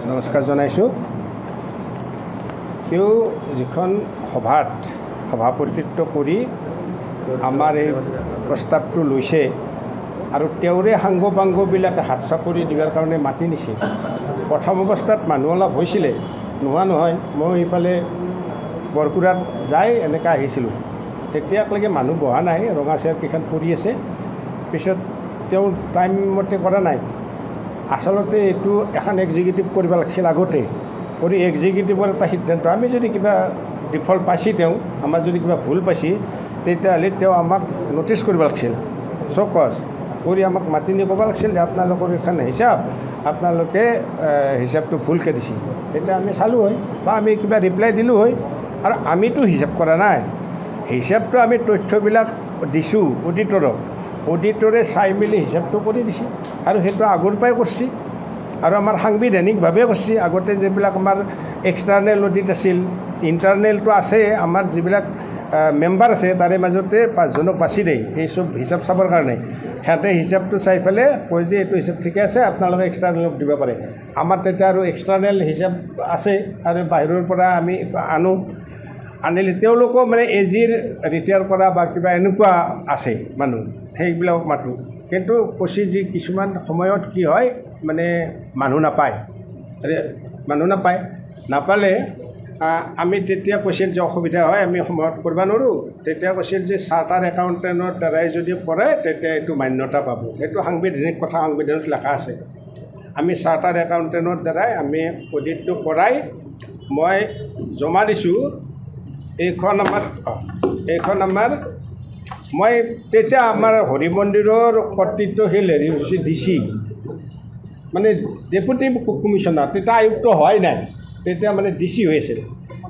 নমস্কাৰ জনাইছোঁ। তেওঁ যিখন সভাত সভাপতিত্ব কৰি আমাৰ এই প্ৰস্তাৱটো লৈছে আৰু তেওঁৰে সাংগ পাংগবিলাকে হাত চাপৰি দিয়াৰ কাৰণে মাতি নিছে। প্ৰথম অৱস্থাত মানুহ অলপ হৈছিলে, নোহোৱা নহয়। মই এইফালে বৰকুৰাত যাই এনেকৈ আহিছিলোঁ, তেতিয়ালৈকে মানুহ বহা নাই, ৰঙা চেয়াৰকেইখন পৰি আছে। পিছত তেওঁ টাইম মতে কৰা নাই। আচলতে এইটো এখন এক্সিকিউটিভ কৰিব লাগিছিল আগতে, কৰি এক্সিকিউটিভৰ এটা সিদ্ধান্ত। আমি যদি কিবা ডিফল্ট পাইছি, তেওঁ আমাৰ যদি কিবা ভুল পাইছি, তেতিয়াহ'লে তেওঁ আমাক ন'টিচ কৰিব লাগিছিল, চকজ কৰি আমাক মাতি নি ক'ব লাগিছিল যে আপোনালোকৰ এখন হিচাপ, আপোনালোকে হিচাপটো ভুলকৈ দিছে। তেতিয়া আমি চালোঁ হয় বা আমি কিবা ৰিপ্লাই দিলোঁ হয়। আৰু আমিতো হিচাপ কৰা নাই, হিচাপটো আমি তথ্যবিলাক দিছোঁ অডিটৰক, অডিটৰে চাই মেলি হিচাপটো কৰি দিছে আৰু সেইটো আগৰ পৰাই কৰিছে আৰু আমাৰ সাংবিধানিকভাৱে কৰিছে। আগতে যিবিলাক আমাৰ এক্সটাৰ্নেল অডিট আছিল, ইণ্টাৰনেলটো আছে, আমাৰ যিবিলাক মেম্বাৰ আছে তাৰে মাজতে 5জনক বাছি দিয়ে এই চব হিচাপ চাবৰ কাৰণে। সিহঁতে হিচাপটো চাই পেলাই কয় যে এইটো হিচাপ ঠিকে আছে, আপোনালোকে এক্সটাৰ্নেলক দিব পাৰে। আমাৰ তেতিয়া আৰু এক্সটাৰ্নেল হিচাপ আছে আৰু বাহিৰৰ পৰা আমি আনিলে তেওঁলোকো মানে এজিৰ ৰিটায়াৰ কৰা বা কিবা এনেকুৱা আছে মানুহ, সেইবিলাকক মাতোঁ। কিন্তু কৈছে যে কিছুমান সময়ত কি হয়, মানে মানুহ নাপালে আমি তেতিয়া কৈছিল যে অসুবিধা হয়, আমি সময়ত কৰিব নোৱাৰোঁ। তেতিয়া কৈছিল যে চাৰ্টাৰ একাউণ্টেণ্টৰ দ্বাৰাই যদি কৰে তেতিয়া এইটো মান্যতা পাব। সেইটো সাংবিধানিক কথা, সাংবিধানত লেখা আছে। আমি চাৰ্টাৰ একাউণ্টেণ্টৰ দ্বাৰাই আমি অডিটটো কৰাই মই জমা দিছোঁ। এইখন আমাৰ মই তেতিয়া আমাৰ হৰি মন্দিৰৰ কৰ্তৃত্বশীল হেৰি হৈছে ডিচি, মানে ডেপুটি কমিশ্যনাৰ, তেতিয়া আয়ুক্ত হোৱাই নাই, তেতিয়া মানে ডিচি হৈ আছিল।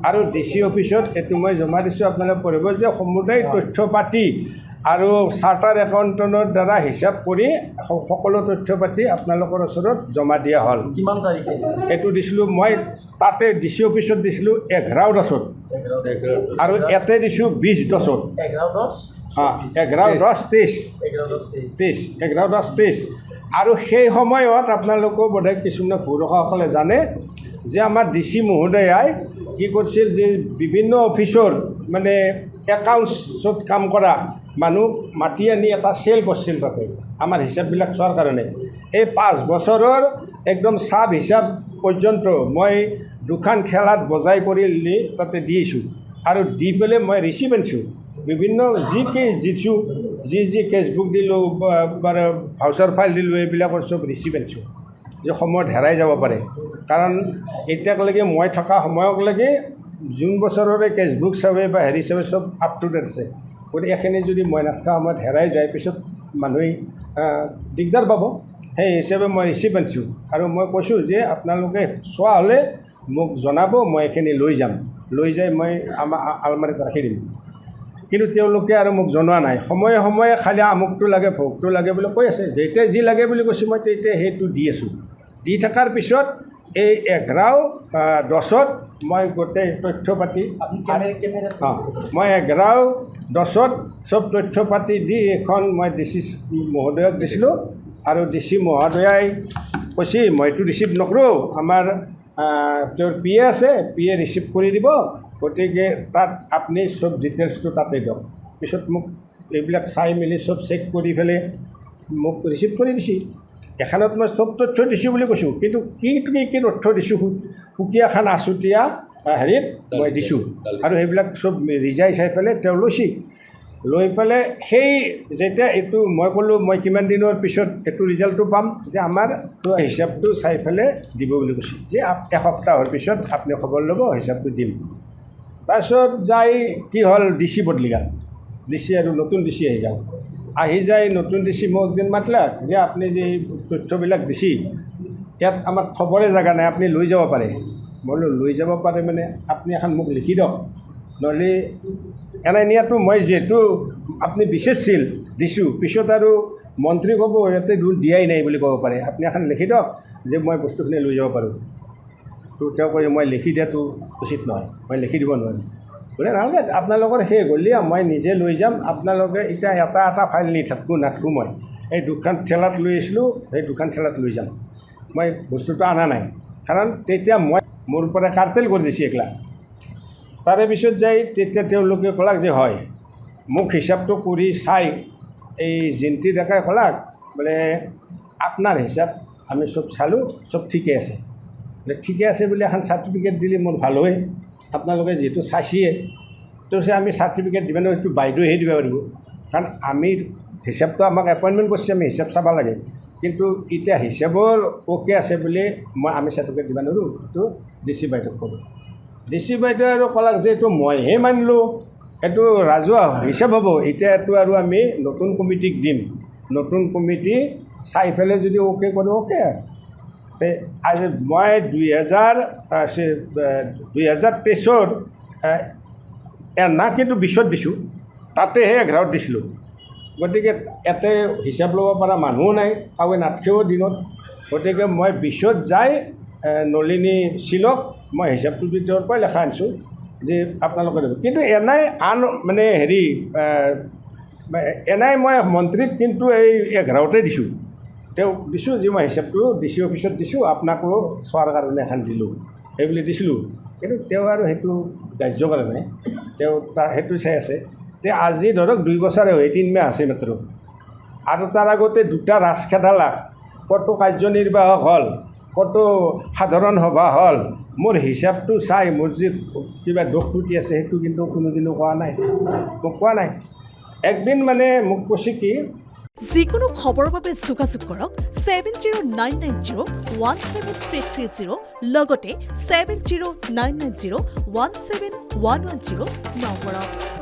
আৰু ডিচি অফিচত এইটো মই জমা দিছোঁ। আপোনালোকে পঢ়িব যে সমুদায় তথ্য পাতি আৰু চাৰ্টাৰ একাউণ্টেণ্টৰ দ্বাৰা হিচাপ কৰি সকলো তথ্য পাতি আপোনালোকৰ ওচৰত জমা দিয়া হ'ল। কিমান তাৰিখে এইটো দিছিলোঁ মই তাতে ডিচি অফিচত দিছিলোঁ 11/10 আৰু ইয়াতে দিছোঁ 20/10। 11/10/23 আৰু সেই সময়ত আপোনালোকেও বোধহয় কিছুমান ভূৰসাসকলে জানে যে আমাৰ ডিচি মহোদয়াই কি কৰিছিল যে বিভিন্ন অফিচৰ মানে একাউণ্টছত কাম কৰা মানুহ মাতি আনি এটা চেল কৰিছিল তাতে আমাৰ হিচাপবিলাক চোৱাৰ কাৰণে। এই 5 বছৰৰ একদম চাব হিচাপ পৰ্যন্ত মই দুখন ঠেলাত বজাই কৰি তাতে দিছোঁ আৰু দি পেলাই মই ৰিচিভ আনিছোঁ। বিভিন্ন যি কেছ দিছোঁ, যি কেছবুক দিলোঁ বা ভাউচাৰ ফাইল দিলোঁ, এইবিলাকৰ চব ৰিচিভ আনিছোঁ যে সময়ত হেৰাই যাব পাৰে। কাৰণ এতিয়ালৈকে মই থকা সময়কলৈকে জুন বছৰৰে কেছবুক চাবে বা হেৰি চাবে চব আপ টু ডেট আছে। গতিকে এইখিনি যদি মই নাথাকা সময়ত হেৰাই যায়, পিছত মানুহে দিগদাৰ পাব। সেই হিচাপে মই ৰিচিভ আনিছোঁ আৰু মই কৈছোঁ যে আপোনালোকে চোৱা হ'লে মোক জনাব, মই এইখিনি লৈ যাম, লৈ যাই মই আমাৰ আলমাৰীত ৰাখি দিম। কিন্তু তেওঁলোকে আৰু মোক জনোৱা নাই। সময়ে সময়ে খালি আমুকটো লাগে, ভোগটো লাগে বুলি কৈ আছে। যেতিয়া যি লাগে বুলি কৈছোঁ মই তেতিয়া সেইটো দি আছোঁ। দি থকাৰ পিছত এই 11/10 মই গোটেই তথ্য পাতি মই 11/10 চব তথ্য পাতি দি এখন মই ডিচি মহোদয়ক দিছিলোঁ আৰু ডিচি মহোদয়াই কৈছে মইতো ৰিচিভ নকৰোঁ, আমাৰ তেওঁৰ PA আছে, PA ৰিচিভ কৰি দিব, গতিকে তাত আপুনি চব ডিটেইলছটো তাতে দিয়ক। পিছত মোক এইবিলাক চাই মেলি চব চেক কৰি পেলাই মোক ৰিচিভ কৰি দিছে। এখনত মই চব তথ্য দিছোঁ বুলি কৈছোঁ, কিন্তু কি তথ্য দিছোঁ সুকীয়াখন আছুতীয়া হেৰিত মই দিছোঁ আৰু সেইবিলাক চব ৰিজাই চাই পেলাই তেওঁ লৈছে। লৈ পেলাই সেই যেতিয়া এইটো মই ক'লোঁ মই কিমান দিনৰ পিছত এইটো ৰিজাল্টটো পাম, যে আমাৰ হিচাপটো চাই পেলাই দিব বুলি কৈছে, যে এসপ্তাহৰ পিছত আপুনি খবৰ ল'ব, হিচাপটো দিম। তাৰপিছত যাই কি হ'ল, ডিচি বদলি গ'ল, ডিচি আৰু নতুন ডিচি আহি যায়। নতুন ডিচি মোক একদিন মাতিলাক যে আপুনি যে এই তথ্যবিলাক দিছে, ইয়াত আমাৰ থবৰে জেগা নাই, আপুনি লৈ যাব পাৰে। মই বোলো লৈ যাব পাৰে মানে আপুনি এখন মোক লিখি দিয়ক, নহ'লে এনে নিয়াটো মই যিহেতু আপুনি বিচাৰিছিল দিছোঁ, পিছত আৰু মন্ত্ৰী ক'ব ইয়াতে ৰুল দিয়াই নাই বুলি ক'ব পাৰে, আপুনি এখন লিখি দিয়ক যে মই বস্তুখিনি লৈ যাব পাৰোঁ। তো তেওঁ কয় মই লিখি দিয়াটো উচিত নহয়, মই লিখি দিব নোৱাৰিম। বোলে নালাগে, আপোনালোকৰ শেষ হ'লে মই নিজে লৈ যাম, আপোনালোকে এতিয়া এটা ফাইল নি নাথাকোঁ মই এই দুখন ঠেলাত লৈ আহিছিলোঁ, সেই দুখন ঠেলাত লৈ যাম। মই বস্তুটো অনা নাই কাৰণ তেতিয়া মই মোৰ পৰা কাৰ্টেল কৰি দিছোঁ একলা তাৰে পিছত যাই তেতিয়া তেওঁলোকে ক'লাক যে হয় মোক হিচাপটো কৰি চাই এই জিন্তি ডেকাই ক'লাক বোলে আপোনাৰ হিচাপ আমি চব চালোঁ চব ঠিকে আছে বোলে ঠিকে আছে বুলি এখন চাৰ্টিফিকেট দিলে মোৰ ভাল হয় আপোনালোকে যিহেতু চাইছিয়ে তো আমি চাৰ্টিফিকেট দিব নোৱাৰোঁ এইটো বাইদেউহে দিব পাৰিব কাৰণ আমি হিচাপটো আমাক এপইণ্টমেণ্ট কৰিছে আমি হিচাপ চাব লাগে কিন্তু এতিয়া হিচাপৰ অ'কে আছে বুলি আমি চাৰ্টিফিকেট দিব নোৱাৰোঁ এইটো DC বাইদেউক ক'লোঁ DC বাইদেৱে আৰু ক'লাক যে এইটো মইহে মানিলোঁ এইটো ৰাজহুৱা হিচাপ হ'ব এতিয়া এইটো আৰু আমি নতুন কমিটিক দিম নতুন কমিটি চাই পেলাই যদি অ'কে কৰোঁ অ'কে আজি মই 2023 না কিন্তু 20 দিছোঁ তাতেহে 11 দিছিলোঁ গতিকে ইয়াতে হিচাপ ল'ব পৰা মানুহো নাই কাৱে নাথাকেও দিনত গতিকে মই 20 যাই নলিনী চিলক মই হিচাপটো তেওঁৰ পৰাই লেখা আনিছোঁ যে আপোনালোকে দিব কিন্তু এনাই আন মানে হেৰি এনাই মই মন্ত্ৰীক কিন্তু এই 11তে দিছোঁ তেওঁ দিছোঁ যে মই হিচাপটো DC অফিচত দিছোঁ আপোনাকো চোৱাৰ কাৰণে এখন দিলোঁ সেইবুলি দিছিলোঁ কিন্তু তেওঁ আৰু সেইটো গ্ৰাহ্য কৰা নাই তেওঁ তাৰ সেইটো চাই আছে তে আজি ধৰক 2 বছৰে হয় 3 মাহ আছে মাত্ৰ আৰু তাৰ আগতে 2টা ৰাজ খেদালাক কত কাৰ্যনিৰ্বাহক হ'ল কত সাধাৰণ সভা হ'ল মোৰ হিচাপটো চাই মোৰ যে কিবা দোষ ত্ৰুটি আছে সেইটো কিন্তু কোনোদিনো কোৱা নাই মোক কোৱা নাই একদিন মানে মোক কৈছে কি যিকোনো খবৰৰ বাবে যোগাযোগ কৰক 7099017330 লগতে 7099017110 নম্বৰত